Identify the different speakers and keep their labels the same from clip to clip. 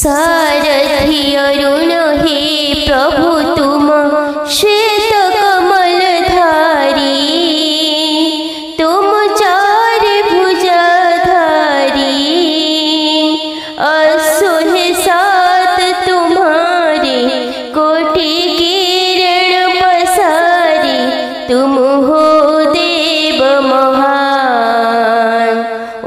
Speaker 1: सारथि अरुण हे प्रभु तुम श्वेत कमलधारी, तुम चार भुजाधारी, असो है सात तुम्हारे कोटि किरण पसारी, तुम हो देव महान।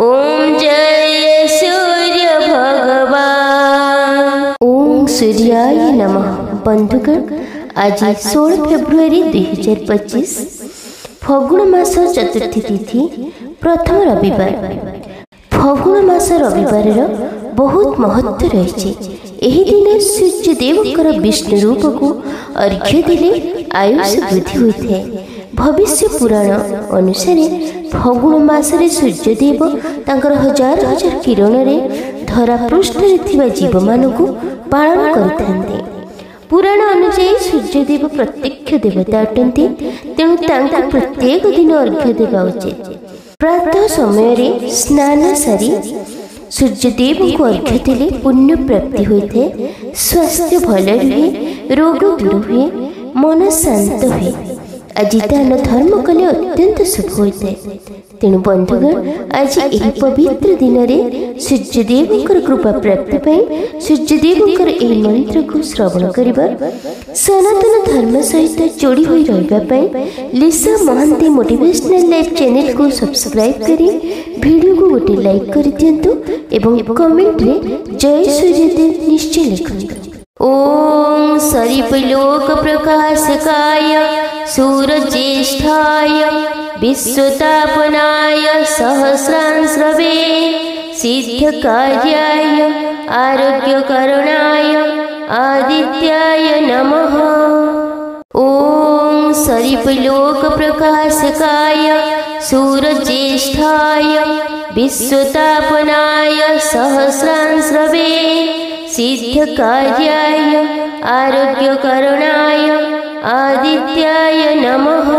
Speaker 1: ओम जय सूर्य भगवान। ओम सूर्याय नमः। बंधुगण, आज 16 फेब्रुआरी 2025 फगुण मास चतुर्थी तिथि प्रथम रविवार। फगुण मास रविवार बहुत महत्व रही। एही दिन सूर्यदेवकर विष्णु रूप को अर्घ्य देले आयुष वृद्धि होता है। भविष्य पुराण अनुसार फगुण मासरे सूर्यदेव तांकर हजार हजार किरण रे धरा पृष्ठ रे थिबा जीव मानकु पालन करथांते। पुराण अनुसार सूर्यदेव प्रत्यक्ष देवता अटंती, तेणु तांको प्रत्येक दिन अर्घ्य देवा उचित। प्रातः समय रे स्नान सारी सूर्यदेव को अर्घ्य देले पुण्य प्राप्ति होते, स्वास्थ्य भल रुहे, रोग दूर हुए, मन शांत हुए। आज दान धर्म कले अत्यंत शुभ होता है। तेणु बंधुगण, आज यही पवित्र दिन में सूर्यदेवकर कृपा प्राप्ति पाई सूर्यदेवकर यही मंत्र को श्रवण करिबा, सनातन धर्म सहित जोड़ी हुई रहिबा पाई लिसा महांती मोटिवेशनल लाइफ चैनल को सब्सक्राइब करी वीडियो को गोटे लाइक कर दियंतु एवं कमेंट रे जय सूर्यदेव निश्चय लिखंतु। ओम सरिपलोक प्रकाशकाय सूर्यज्येष्ठाय विश्वतापनाय सहस्रांश्रवे सिद्धकार्याय आरोग्यकरणाय आदित्याय नमः। ओम सरिपलोक प्रकाशकाय सूर्यज्येष्ठाय विश्वतापनाय सहस्रांश्रवे सिद्धकार्याय आरोग्यकरणाय आदित्याय नमः।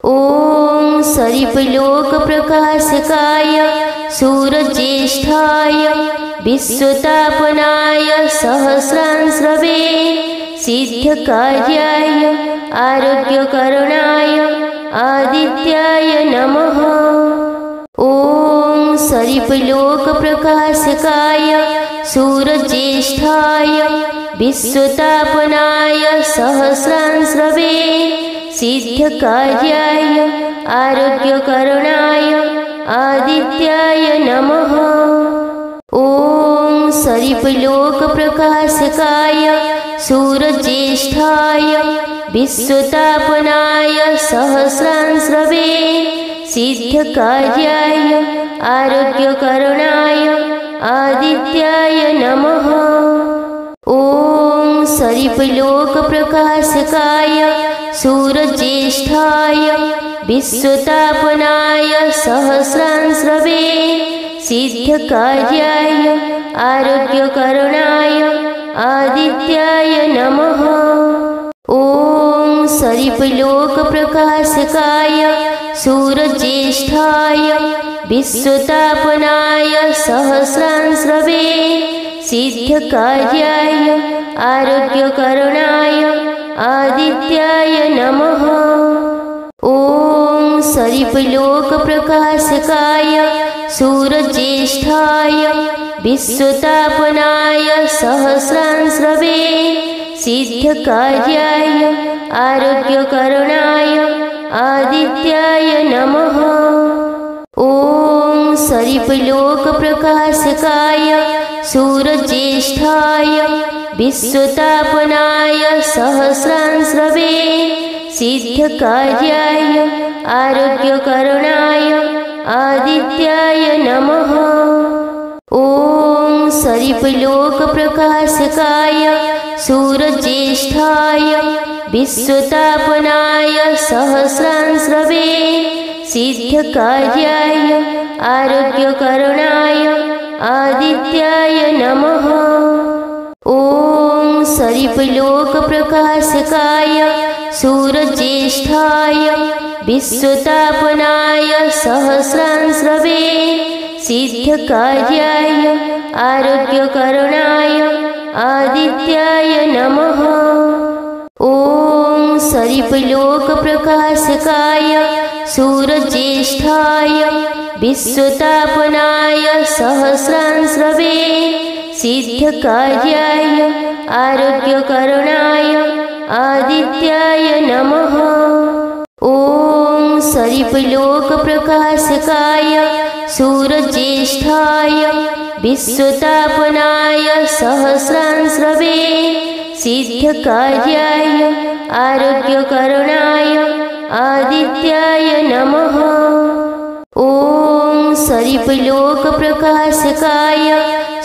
Speaker 1: ओम सरिपलोक प्रकाशकाय सूर्यज्येष्ठाय विश्वतापनाय सहस्रांश्रवे सिद्धकार्याय आरोग्यकरणाय आदित्याय नमः। ओम सरिपलोक प्रकाशकाय सूर्यज्येष्ठाय विश्वतापनाय सहस्रांश्रवे सिद्धकार्याय आरोग्यकरणाय आदित्याय नमः। ओम सरिपलोक प्रकाशकाय सूर्यज्येष्ठाय विश्वतापनाय सहस्रांश्रवे सिद्धकार्याय आरोग्यकरणाय आदित्याय नमः। ओम सरिपलोक प्रकाशकाय सूर्यज्येष्ठाय विश्वतापनाय सहस्रांश्रवे सिद्धकार्याय आरोग्यकरणाय आदित्याय नमः। ओम सरिपलोक प्रकाशकाय सूर्यज्येष्ठाय विश्वतापनाय सहस्रांश्रवे सिद्धकार्याय आरोग्यकरणाय आदित्याय नमः। ओम सरिपलोक प्रकाशकाय सूर्यज्येष्ठाय विश्वतापनाय सहस्रांश्रवे सिद्धकार्याय आरोग्यकरणाय आदित्याय नमः। ओम सरिपलोक प्रकाशकाय सूर्यज्येष्ठाय विश्वतापनाय सहस्रांश्रवे सिद्धकार्याय आरोग्यकरणाय आदित्याय नमः। ओम सरिपलोक प्रकाशकाय सूर्यज्येष्ठाय विश्वतापनाय सहस्रांश्रवे सिद्धकार्याय आरोग्यकरणाय आदित्याय नमः। ओम सरिपलोक प्रकाशकाय सूर्यज्येष्ठाय विश्वतापनाय सहस्रांश्रवे सिद्धकार्याय आरोग्यकरणाय आदित्याय नमः। ॐ सरिपलोकप्रकाशकाय सूर्यज्येष्ठाय विश्वतापनाय सहस्रांश्रवे सिद्धकार्याय आरोग्यकरणाय आदित्याय नमः। ॐ सरिपलोकप्रकाशकाय सूर्यज्येष्ठाय विश्वतापनाय सहस्रांश्रवे सिद्धकार्याय आरोग्यकरणाय आदित्याय नमः। ॐ सरिपलोकप्रकाशकाय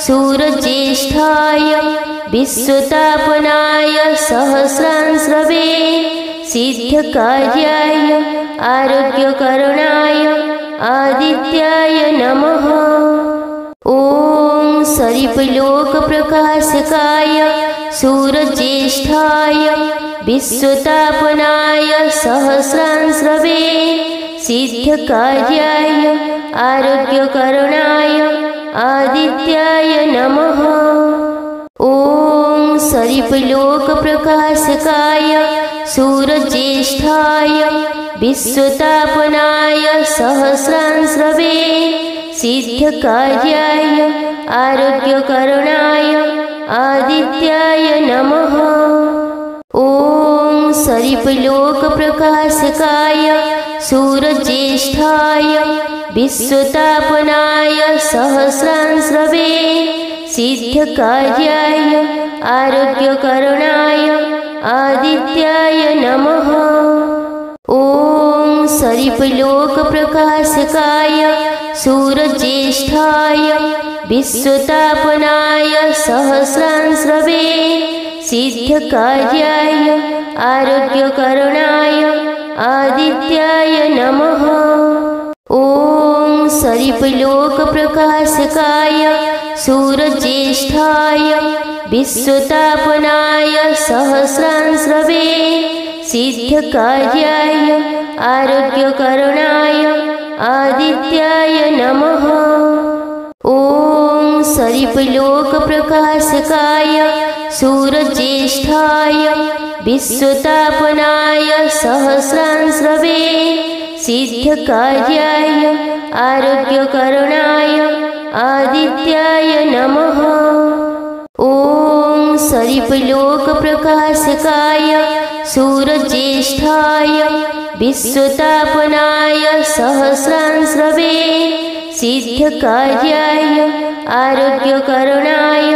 Speaker 1: सूर्यज्येष्ठाय विश्वतापनाय सहस्रांश्रवे सिद्धकार्याय आरोग्यकरणाय आदित्याय नमः। ॐ सरिपलोकप्रकाशकाय सूर्यज्येष्ठाय विश्वतापनाय सहस्रांश्रवे सिद्धकार्याय आरोग्यकरणाय आदित्याय नमः। ॐ सरिपलोकप्रकाशकाय सूर्यज्येष्ठाय विश्वतापनाय सहस्रांश्रवे सिद्धकार्याय आरोग्यकरणाय आदित्याय नमः। ॐ सरिपलोकप्रकाशकाय सूर्यज्येष्ठाय विश्वतापनाय सहस्रांश्रवे सिद्धकार्याय आरोग्यकरणाय आदित्याय नमः। ॐ सरिपलोकप्रकाशकाय सूर्यज्येष्ठाय विश्वतापनाय सहस्रांश्रवे सिद्धकार्याय आरोग्यकरणाय आदित्याय नमः। ॐ सरिपलोकप्रकाशकाय सूर्यज्येष्ठाय विश्वतापनाय सहस्रांश्रवे सिद्धकार्याय आरोग्यकरणाय आदित्याय नमः। ॐ सरिपलोकप्रकाशकाय सूर्यज्येष्ठाय विश्वतापनाय सहस्रांश्रवे सिद्धकार्याय आरोग्यकरणाय आदित्याय नमः। ॐ सरिपलोकप्रकाशकाय सूर्यज्येष्ठाय विश्वतापनाय सहस्रांश्रवे सिद्धकार्याय आरोग्यकरणाय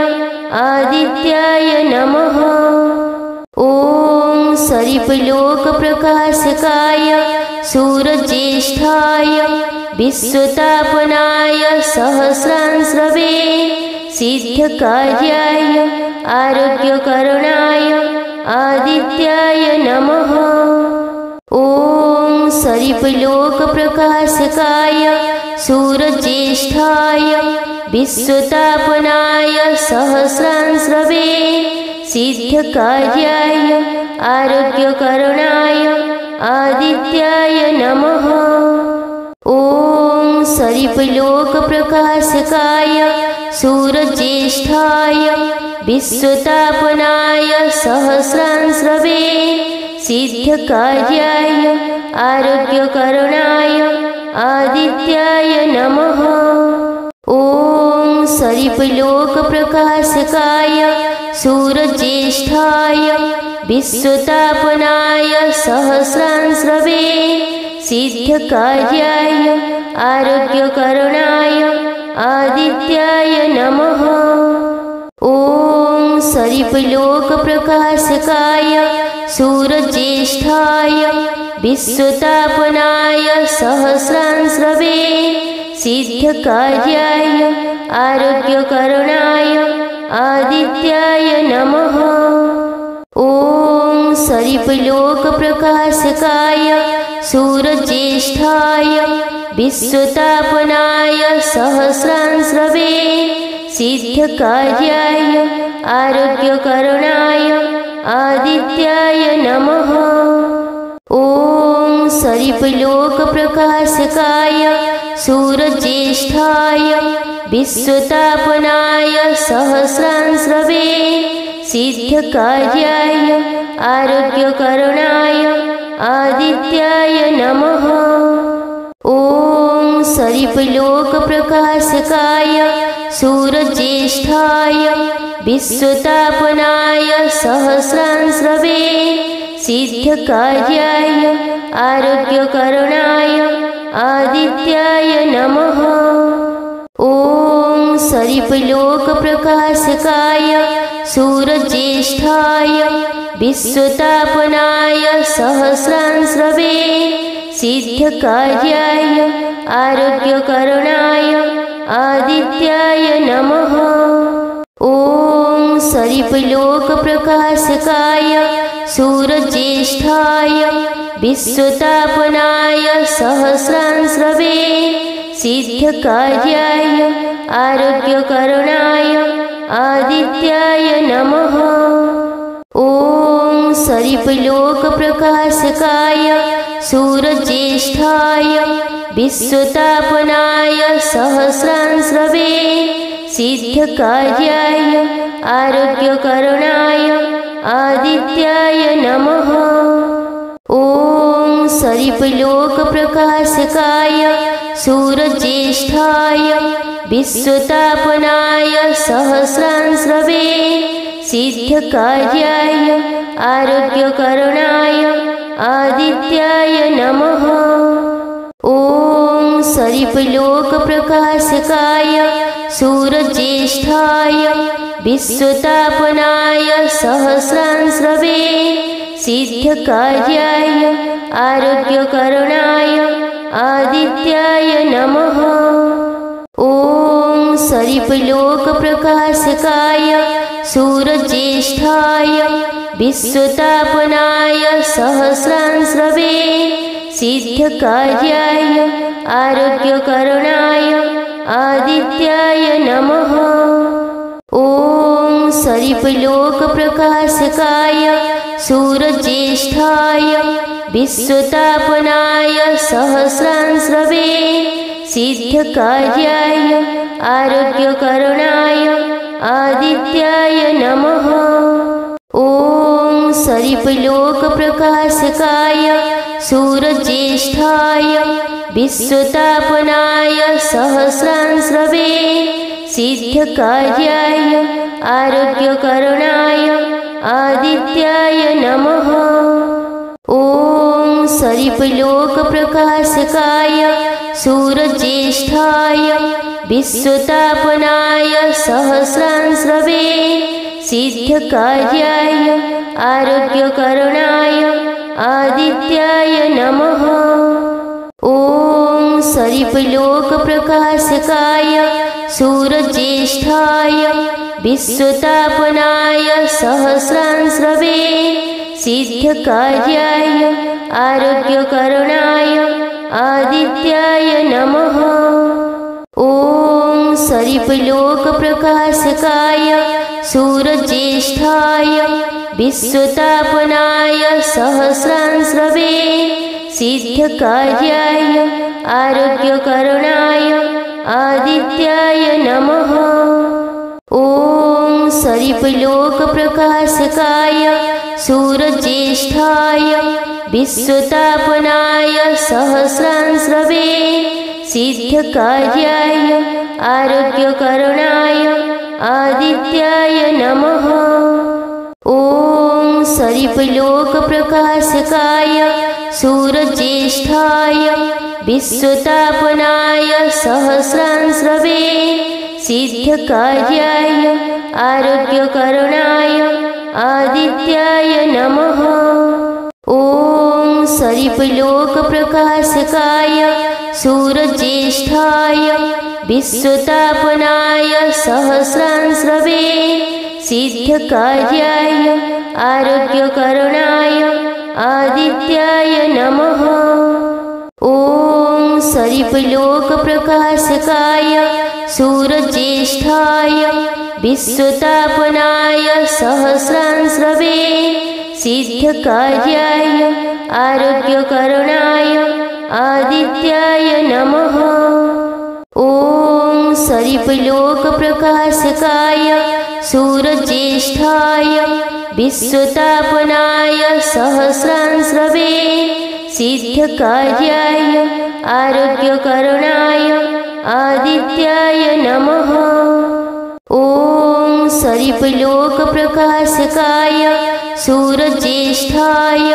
Speaker 1: आदित्याय नमः। ॐ सरिपलोकप्रकाशकाय सूर्यज्येष्ठाय विश्वतापनाय सहस्रांश्रवे सिद्धकार्याय आरोग्यकरणाय आदित्याय नमः। ॐ सरिपलोकप्रकाशकाय सूर्यज्येष्ठाय विश्वतापनाय सहस्रांश्रवे सिद्धकार्याय आरोग्यकरणाय आदित्याय नमः। ॐ सरिपलोकप्रकाशकाय सूर्यज्येष्ठाय विश्वतापनाय सहस्रांश्रवे सिद्धकार्याय आरोग्यकरणाय आदित्याय नमः। ॐ सरिपलोकप्रकाशकाय सूर्यज्येष्ठाय विश्वतापनाय सहस्रांश्रवे सिद्धकार्याय आरोग्यकरणाय आदित्याय नमः। ॐ सरिपलोकप्रकाशकाय सूर्यज्येष्ठाय विश्वतापनाय सहस्रांश्रवे सिद्धकार्याय आरोग्यकरणाय आदित्याय नमः। ॐ सरिपलोकप्रकाशकाय सूर्यज्येष्ठाय विश्वतापनाय सहस्रांश्रवे सिद्धकार्याय आरोग्यकरणाय आदित्याय नमः। ॐ सरिपलोकप्रकाशकाय सूर्यज्येष्ठाय विश्वतापनाय सहस्रांस्रवे सिद्धकार्याय आरोग्यकरणाय आदित्याय नमः। ॐ सरिपलोकप्रकाशकाय सूर्यज्येष्ठाय विश्वतापनाय सहस्रांस्रवे सिद्धकार्याय आरोग्यकरणाय आदित्याय नमः। ॐ सरिपलोकप्रकाशकाय सूर्यज्येष्ठाय विश्वतापनाय सहस्रांस्रवे सिद्धकार्याय आरोग्यकरणाय आदित्याय नमः। ॐ सरिपलोकप्रकाशकाय सूर्यज्येष्ठाय विश्वतापनाय सहस्रांस्रवे सिद्धकार्याय आरोग्यकरणाय आदित्याय नमः। ॐ सरिपलोकप्रकाशकाय सूर्यज्येष्ठाय विश्वतापनाय सहस्रांस्रवे सिद्धकार्याय आरोग्यकरणाय आदित्याय नमः। ॐ सरिपलोकप्रकाशकाय सूर्यज्येष्ठाय विश्वतापनाय सहस्रांस्रवे सिद्धकार्याय आरोग्यकरणाय आदित्याय नमः। ॐ सरिपलोकप्रकाशकाय सूर्यज्येष्ठाय विश्वतापनाय सहस्रांस्रवे सिद्धकार्याय आरोग्यकरणाय आदित्याय नमः। ॐ सरिपलोकप्रकाशकाय सूर्यज्येष्ठाय विश्वतापनाय सहस्रांस्रवे सिद्धकार्याय आरोग्यकरणाय आदित्याय नमः। ॐ सरिपलोकप्रकाशकाय सूर्यज्येष्ठाय विश्वतापनाय सहस्रांस्रवे सिद्धकार्याय आरोग्यकरणाय आदित्याय नमः। ॐ सरिपलोकप्रकाशकाय सूर्यज्येष्ठाय विश्वतापनाय सहस्रांस्रवे सिद्धकार्याय आरोग्यकरणाय आदित्याय नमः। ॐ सरिपलोकप्रकाशकाय सूर्यज्येष्ठाय विश्वतापनाय सहस्रांस्रवे सिद्धकार्याय आरोग्यकरणाय आदित्याय नमः। ॐ सरिपलोकप्रकाशकाय सूर्यज्येष्ठाय विश्वतापनाय सहस्रांस्रवे सिद्धकार्याय आरोग्यकरणाय आदित्याय नमः। ॐ सरिपलोकप्रकाशकाय सूर्यज्येष्ठाय विश्वतापनाय सहस्रांस्रवे सिद्धकार्याय आरोग्यकरणाय आदित्याय नमः। ॐ सरिपलोकप्रकाशकाय सूर्यज्येष्ठाय विश्वतापनाय सहस्रांस्रवे सिद्धकार्याय आरोग्यकरणाय आदित्याय नमः। ॐ सरिपलोकप्रकाशकाय सूर्यज्येष्ठाय विश्वतापनाय सहस्रांस्रवे सिद्धकार्याय आरोग्यकरणाय आदित्याय नमः। ॐ सरिपलोकप्रकाशकाय सूर्यज्येष्ठाय विश्वतापनाय सहस्रांस्रवे सिद्धकार्याय आरोग्यकरणाय आदित्याय नमः। ॐ सरिपलोकप्रकाशकाय सूर्यज्येष्ठाय विश्वतापनाय सहस्रांस्रवे सिद्धकार्याय आरोग्यकरणाय आदित्याय नमः। ॐ सरिपलोकप्रकाशकाय सूर्यज्येष्ठाय विश्वतापनाय सहस्रांश्रवे सिद्धकार्याय आरोग्यकरणाय आदित्याय नमः। ॐ सरिपलोकप्रकाशकाय सूर्यज्येष्ठाय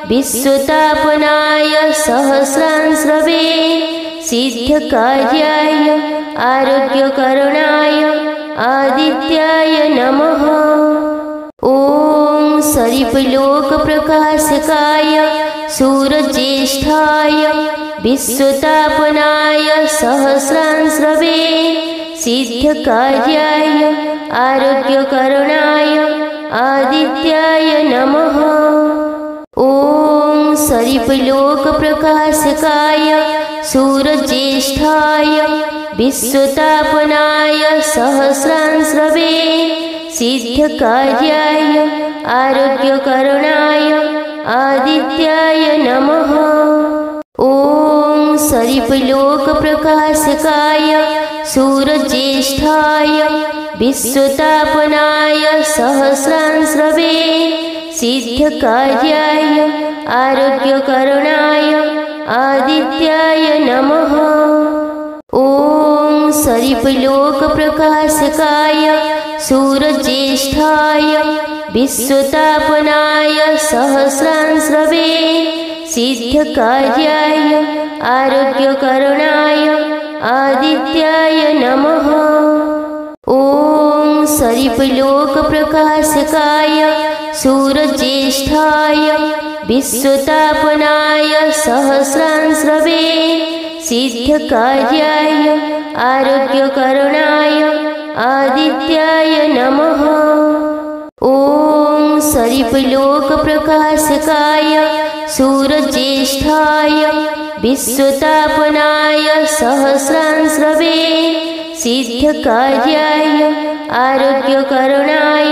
Speaker 1: विश्वतापनाय सहस्रांश्रवे सिद्धकार्याय आरोग्यकरणाय आदित्याय नमः। ॐ सरिपलोकप्रकाशकाय सूर्यज्येष्ठाय विश्वतापनाय सहस्रांश्रवे सिद्धकार्याय आरोग्यकरणाय आदित्याय नमः। ॐ सरिपलोकप्रकाशकाय सूर्यज्येष्ठाय विश्वतापनाय सहस्रांश्रवे सिद्धकार्याय आरोग्यकरणाय आदित्याय नमः। ॐ सरिपलोकप्रकाशकाय सूर्यज्येष्ठाय विश्वतापनाय सहस्रांश्रवे सिद्धकार्याय आरोग्यकरणाय आदित्याय नमः। ॐ सरिपलोकप्रकाशकाय सूर्यज्येष्ठाय विश्वतापनाय सहस्रांश्रवे सिद्धकार्याय आरोग्यकरणाय आदित्याय नमः। ॐ सरिपलोकप्रकाशकाय सूर्यज्येष्ठाय विश्वतापनाय सहस्रांश्रवे सिद्धकार्याय आरोग्यकरणाय आदित्याय नमः। ॐ सरिपलोकप्रकाशकाय सूर्यज्येष्ठाय विश्वतापनाय सहस्रांश्रवे सिद्धकार्याय आरोग्यकरणाय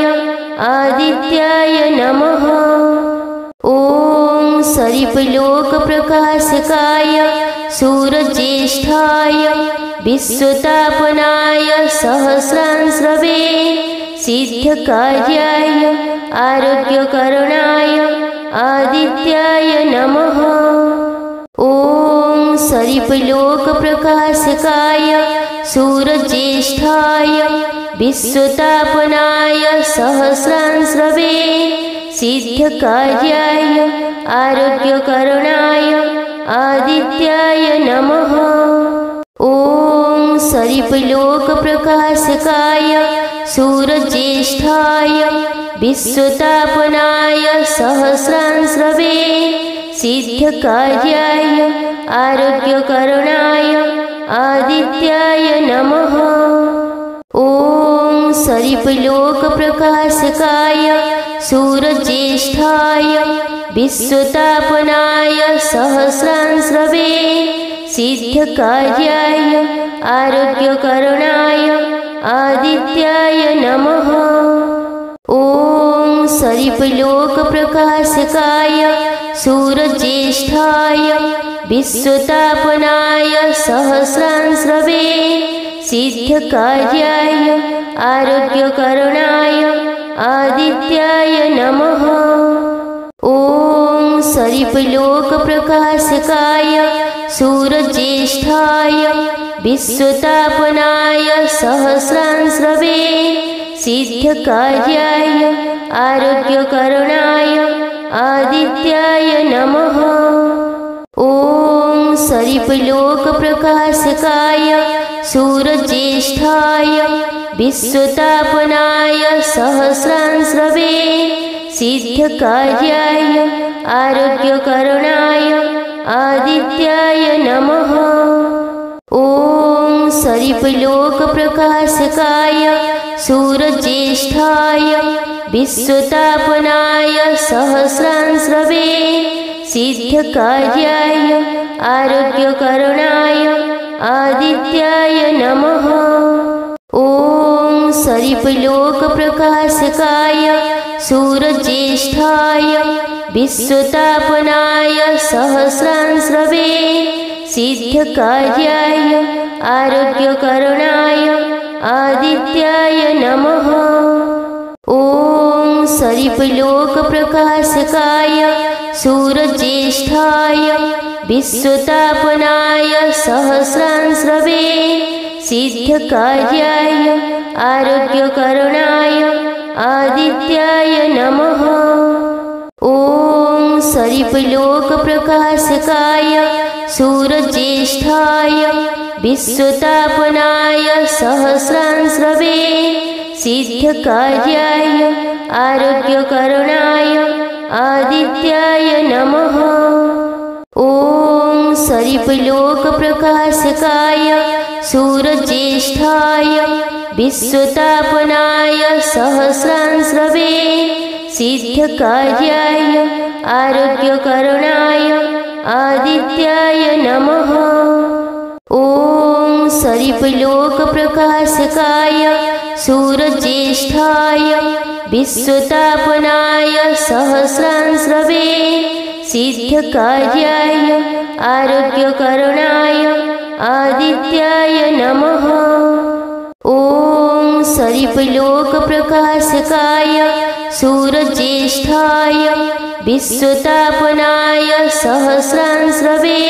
Speaker 1: आदित्याय नमः। ॐ सरिपलोकप्रकाशकाय सूर्यज्येष्ठाय विश्वतापनाय सहस्रांश्रवे सिद्धकार्याय आरोग्यकरणाय आदित्याय नमः। ॐ सरिपलोकप्रकाशकाय सूर्यज्येष्ठाय विश्वतापनाय सहस्रांश्रवे सिद्धकार्याय आरोग्यकरणाय आदित्याय नमः। ॐ सरिपलोकप्रकाशकाय सूर्यज्येष्ठाय विश्वतापनाय सहस्रांश्रवे सिद्धकार्याय आरोग्यकरणाय आदित्याय नमः। ॐ सरिपलोकप्रकाशकाय सूर्यज्येष्ठाय विश्वतापनाय सहस्रांश्रवे सिद्धकार्याय आरोग्यकरणाय आदित्याय नमः। ॐ सरिपलोकप्रकाशकाय सूर्यज्येष्ठाय विश्वतापनाय सहस्रांश्रवे सिद्धकार्याय आरोग्यकरणाय आदित्याय नमः। ॐ सरिपलोकप्रकाशकाय सूर्यज्येष्ठाय विश्वतापनाय सहस्रांश्रवे सिद्धकार्याय आरोग्यकरणाय आदित्याय नमः। ॐ सरिपलोकप्रकाशकाय सूर्यज्येष्ठाय विश्वतापनाय सहस्रांश्रवे सिद्धकार्याय आरोग्यकरणाय आदित्याय नमः। ॐ सरिपलोकप्रकाशकाय सूर्यज्येष्ठाय विश्वतापनाय सहस्रांश्रवे सिद्धकार्याय आरोग्यकरणाय आदित्याय नमः। ॐ सरिपलोकप्रकाशकाय सूर्यज्येष्ठाय विश्वतापनाय सहस्रांश्रवे सिद्धकार्याय आरोग्यकरणाय आदित्याय नमः। ॐ सरिपलोकप्रकाशकाय सूर्यज्येष्ठाय विश्वतापनाय सहस्रांश्रवे सिद्धकार्याय आरोग्यकरणाय आदित्याय नमः। ॐ सरिपलोकप्रकाशकाय सूर्यज्येष्ठाय विश्वतापनाय सहस्रांश्रवे सिद्धकार्याय आरोग्यकरणाय आदित्याय नमः। ॐ सरिपलोकप्रकाशकाय सूर्यज्येष्ठाय विश्वतापनाय सहस्रांश्रवे सिद्धकार्याय आरोग्यकरणाय आदित्याय नमः। ॐ सरिपलोकप्रकाशकाय सूर्यज्येष्ठाय विश्वतापनाय सहस्रांश्रवे सिद्धकार्याय आरोग्यकरणाय आदित्याय नमः। ॐ सरिपलोकप्रकाशकाय सूर्यज्येष्ठाय विश्वतापनाय सहस्रांश्रवे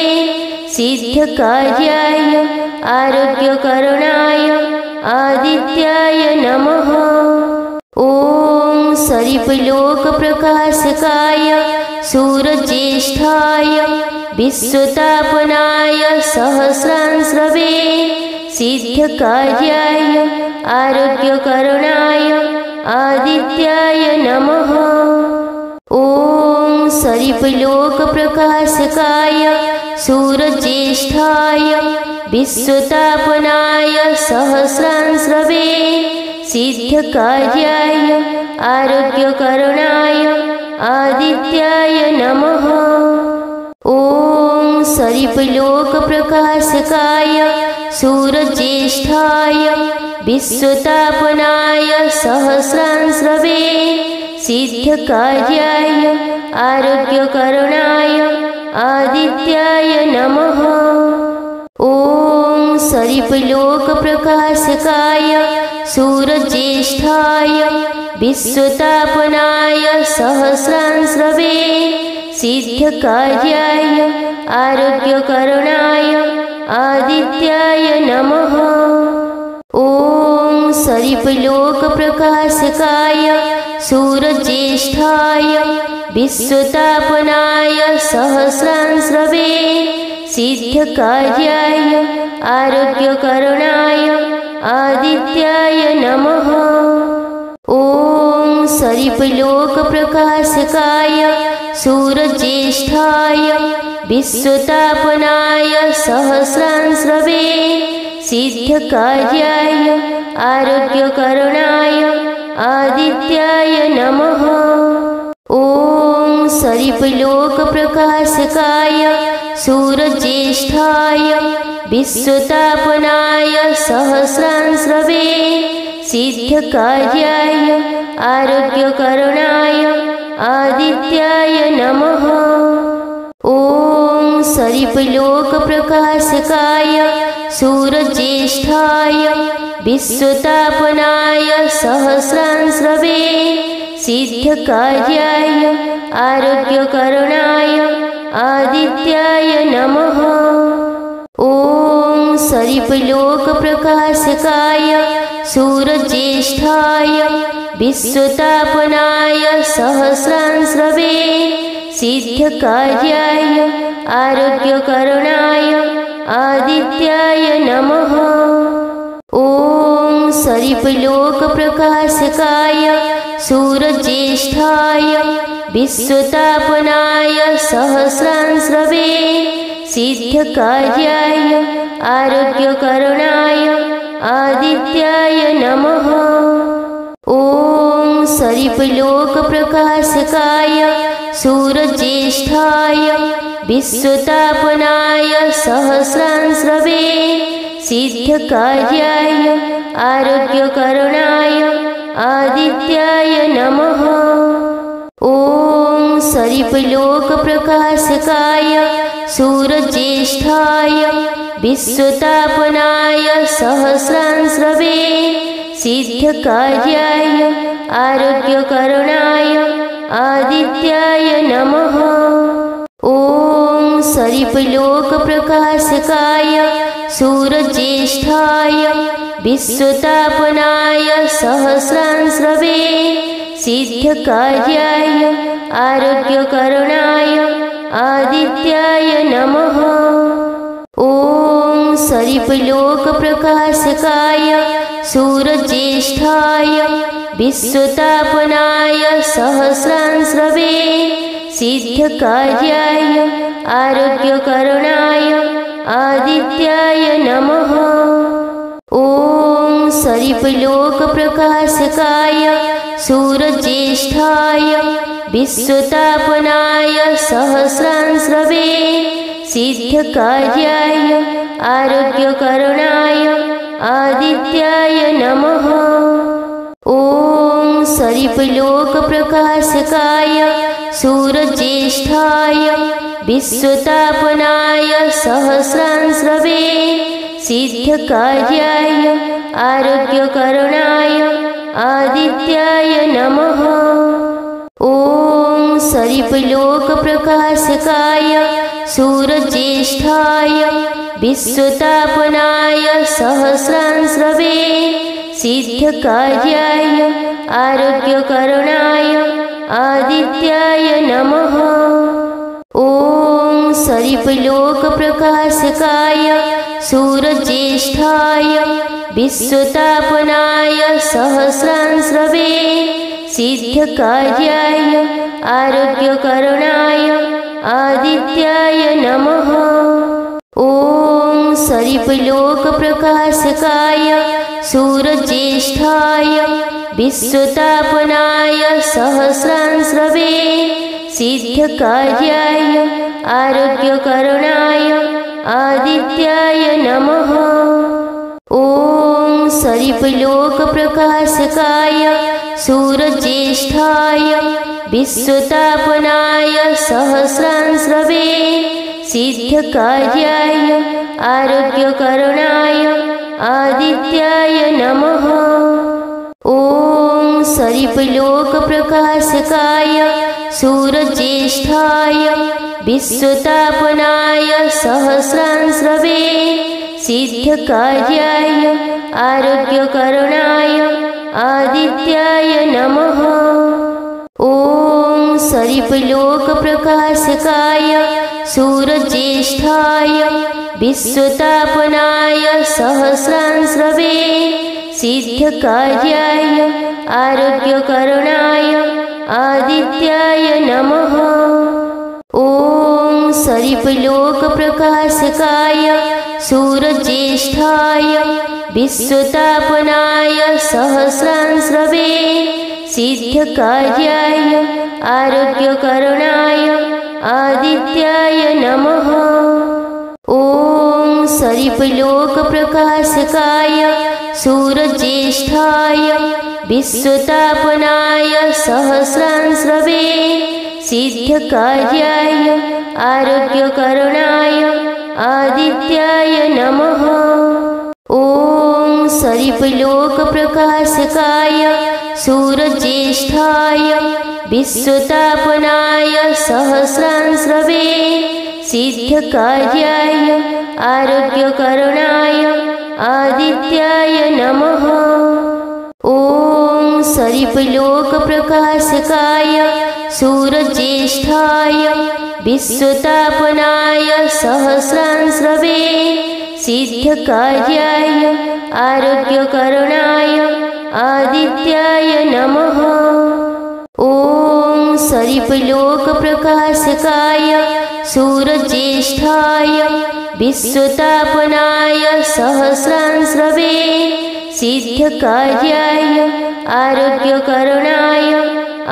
Speaker 1: सिद्धकार्याय आरोग्यकरणाय आदित्याय नमः। ॐ सरिपलोकप्रकाशकाय सूर्यज्येष्ठाय विश्वतापनाय सहस्रांश्रवे सिद्धकार्याय आरोग्यकरणाय आदित्याय नमः। ॐ सरिपलोकप्रकाशकाय सूर्यज्येष्ठाय विश्वतापनाय सहस्रांश्रवे सिद्धकार्याय आरोग्यकरणाय आदित्याय नमः। ॐ सरिपलोकप्रकाशकाय सूर्यज्येष्ठाय विश्वतापनाय सहस्रांश्रवे सिद्धकार्याय आरोग्यकरणाय आदित्याय नमः। ॐ सरिपलोकप्रकाशकाय सूर्यज्येष्ठाय विश्वतापनाय सहस्रांश्रवे सिद्धकार्याय आरोग्यकरणाय आदित्याय नमः। ॐ सरिपलोकप्रकाशकाय सूर्यज्येष्ठाय विश्वतापनाय सहस्रांश्रवे सिद्धकार्याय आरोग्यकरणाय आदित्याय नमः। ॐ सरिपलोकप्रकाशकाय सूर्यज्येष्ठाय विश्वतापनाय सहस्रांश्रवे सिद्धकार्याय आरोग्यकरणाय आदित्याय नमः। ॐ सरिपलोकप्रकाशकाय सूर्यज्येष्ठाय विश्वतापनाय सहस्रांश्रवे सिद्धकार्याय आरोग्यकरणाय आदित्याय नमः। ॐ सरिपलोकप्रकाशकाय सूर्यज्येष्ठाय विश्वतापनाय सहस्रांश्रवे सिद्धकार्याय आरोग्यकरणाय आदित्याय नमः। ॐ सरिपलोकप्रकाशकाय सूर्यज्येष्ठाय विश्वतापनाय सहस्रांश्रवे सिद्धकार्याय आरोग्यकरणाय आदित्याय नमः। ॐ सरिपलोकप्रकाशकाय सूर्यज्येष्ठाय विश्वतापनाय सहस्रांश्रवे सिद्धकार्याय आरोग्यकरणाय आदित्याय नमः। ॐ सरिपलोकप्रकाशकाय सूर्यज्येष्ठाय विश्वतापनाय सहस्रांश्रवे सिद्धकार्याय आरोग्यकरणाय आदित्याय नमः। ॐ सरिपलोकप्रकाशकाय सूर्यज्येष्ठाय विश्वतापनाय सहस्रांश्रवे सिद्धकार्याय आरोग्यकरणाय आदित्याय नमः। ॐ सरिपलोकप्रकाशकाय सूर्यज्येष्ठाय विश्वतापनाय सहस्रांश्रवे सिद्धकार्याय आरोग्यकरणाय आदित्याय नमः। ॐ सरिपलोकप्रकाशकाय सूर्यज्येष्ठाय विश्वतापनाय सहस्रांश्रवे सिद्धकार्याय आरोग्यकरणाय आदित्याय नमः। ॐ सरिपलोकप्रकाशकाय सूर्यज्येष्ठाय विश्वतापनाय सहस्रांश्रवे सिद्धकार्याय आरोग्यकरणाय आदित्याय नमः। ॐ सरिपलोकप्रकाशकाय सूर्यज्येष्ठाय विश्वतापनाय सहस्रांश्रवे सिद्धकार्याय आरोग्यकरणाय आदित्याय नमः। ॐ सरिपलोकप्रकाशकाय सूर्यज्येष्ठाय विश्वतापनाय सहस्रांश्रवे सिद्धकार्याय आरोग्यकरणाय आदित्याय नमः। ॐ सरिपलोकप्रकाशकाय सूर्यज्येष्ठाय विश्वतापनाय सहस्रांश्रवे सिद्धकार्याय आरोग्यकरणाय आदित्याय नमः। ॐ सरिपलोकप्रकाशकाय सूर्यज्येष्ठाय विश्वतापनाय सहस्रांश्रवे सिद्धकार्याय आरोग्यकरणाय आदित्याय नमः। ॐ सरिपलोकप्रकाशकाय सूर्यज्येष्ठाय विश्वतापनाय सहस्रांश्रवे सिद्धकार्याय आरोग्यकरणाय आदित्याय नमः। ॐ सरिपलोकप्रकाशकाय सूर्यज्येष्ठाय विश्वतापनाय सहस्रांश्रवे सिद्धकार्याय आरोग्यकरणाय आदित्याय नमः। ॐ सरिपलोकप्रकाशकाय सूर्यज्येष्ठाय विश्वतापनाय सहस्रांश्रवे सिद्धकार्याय आरोग्यकरणाय आदित्याय नमः। ॐ सरिपलोकप्रकाशकाय सूर्यज्येष्ठाय विश्वतापनाय सहस्रांश्रवे सिद्धकार्याय आरोग्यकरणाय आदित्याय नमः। ॐ सरिपलोकप्रकाशकाय सूर्यज्येष्ठाय विश्वतापनाय सहस्रांश्रवे सिद्धकार्याय आरोग्यकरणाय आदित्याय नमः। ॐ सरिपलोकप्रकाशकाय सूर्यज्येष्ठाय विश्वतापनाय सहस्रांश्रवे सिद्धकार्याय आरोग्यकरणाय आदित्याय नमः। ॐ सरिपलोकप्रकाशकाय सूर्यज्येष्ठाय विश्वतापनाय सहस्रांश्रवे सिद्धकार्याय आरोग्यकरणाय आदित्याय नमः। ॐ सरिपलोकप्रकाशकाय सूर्यज्येष्ठाय विश्वतापनाय सहस्रांश्रवे सिद्धकार्याय आरोग्यकरणाय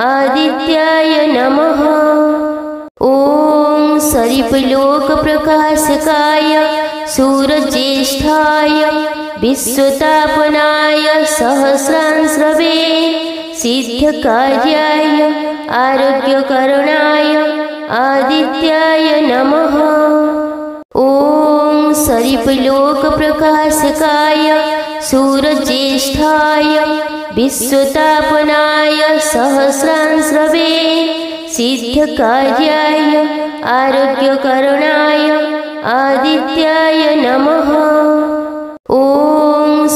Speaker 1: आदित्याय नमः। ॐ सरिपलोकप्रकाशकाय सूर्यज्येष्ठाय विश्वतापनाय सहस्रांश्रवे सिद्धकार्याय आरोग्यकरणाय आदित्याय नमः। ॐ सरिपलोकप्रकाशकाय सूर्यज्येष्ठाय विश्वतापनाय सहस्रांश्रवे सिद्धकार्याय आरोग्यकरणाय आदित्याय नमः। ॐ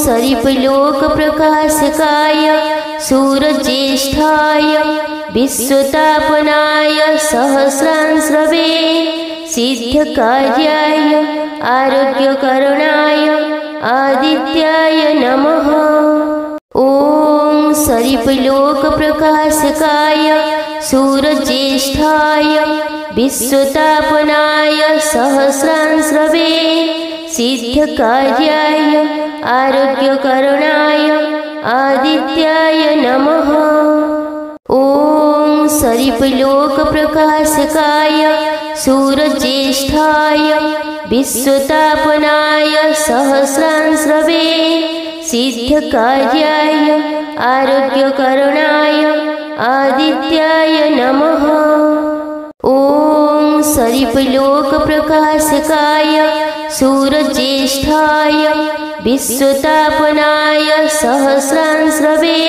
Speaker 1: सरिपलोकप्रकाशकाय सूर्यज्येष्ठाय विश्वतापनाय सहस्रांश्रवे सिद्धकार्याय आरोग्यकरणाय आदित्याय नमः। ॐ सरिपलोकप्रकाशकाय सूर्यज्येष्ठाय विश्वतापनाय सहस्रांश्रवे सिद्धकार्याय आरोग्यकरणाय आदित्याय नमः। ॐ सरिपलोकप्रकाशकाय सूर्यज्येष्ठाय विश्वतापनाय सहस्रांश्रवे सिद्धकार्याय आरोग्यकरणाय आदित्याय नमः। ॐ सरिपलोकप्रकाशकाय सूर्यज्येष्ठाय विश्वतापनाय सहस्रांश्रवे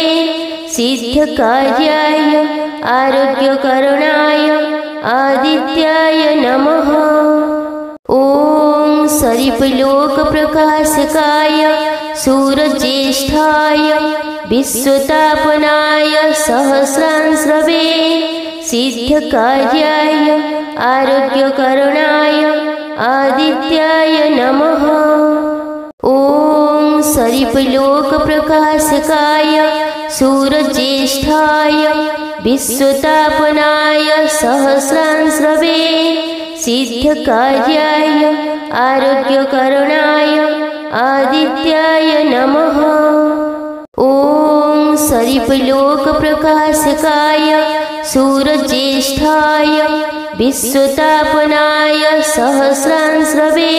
Speaker 1: सिद्धकार्याय आरोग्यकरणाय आदित्याय नमः। ॐ सरिपलोकप्रकाशकाय सूर्यज्येष्ठाय विश्वतापनाय सहस्रांश्रवे सिद्धकार्याय आरोग्यकरणाय आदित्याय नमः। ॐ सरिपलोकप्रकाशकाय सूर्यज्येष्ठाय विश्वतापनाय सहस्रांश्रवे सिद्धकार्याय आरोग्यकरणाय आदित्याय नमः। ॐ सरिपलोकप्रकाशकाय सूर्यज्येष्ठाय विश्वतापनाय सहस्रांश्रवे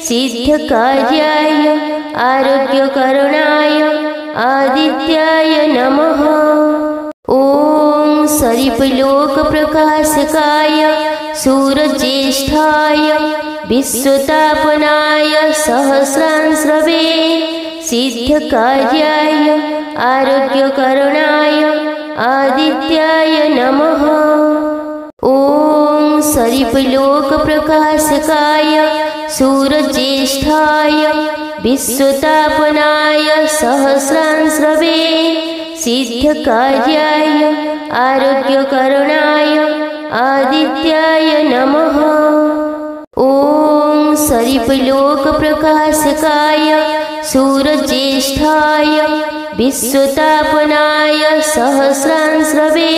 Speaker 1: सिद्धकार्याय आरोग्यकरणाय आदित्याय नमः। ॐ सरिपलोकप्रकाशकाय सूर्यज्येष्ठाय विश्वतापनाय सहस्रांश्रवे सिद्धकार्याय आरोग्यकरणाय आदित्याय नमः। ॐ सरिपलोकप्रकाशकाय सूर्यज्येष्ठाय विश्वतापनाय सहस्रांश्रवे सिद्धकार्याय आरोग्यकरणाय आदित्याय नमः। ॐ सरिपलोकप्रकाशकाय सूर्यज्येष्ठाय विश्वतापनाय सहस्रांश्रवे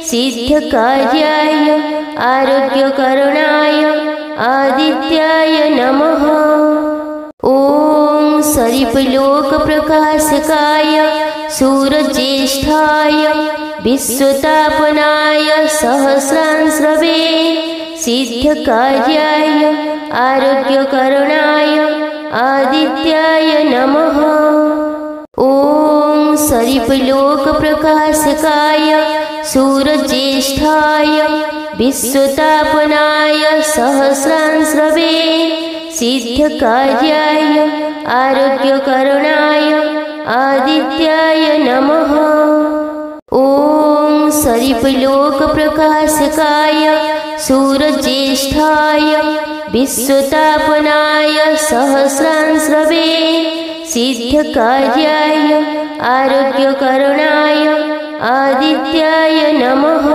Speaker 1: सिद्धकार्याय आरोग्यकरणाय आदित्याय नमः। ॐ सरिपलोकप्रकाशकाय सूर्यज्येष्ठाय विश्वतापनाय सहस्रांश्रवे सिद्धकार्याय आरोग्यकरणाय आदित्याय नमः। ॐ सरिपलोकप्रकाशकाय सूर्यज्येष्ठाय विश्वतापनाय सहस्रांश्रवे सिद्धकार्याय आरोग्यकरणाय आदित्याय नमः। ॐ सरिपलोकप्रकाशकाय सूर्यज्येष्ठाय विश्वतापनाय सहस्रांश्रवे सिद्धकार्याय आरोग्यकरणाय आदित्याय नमः।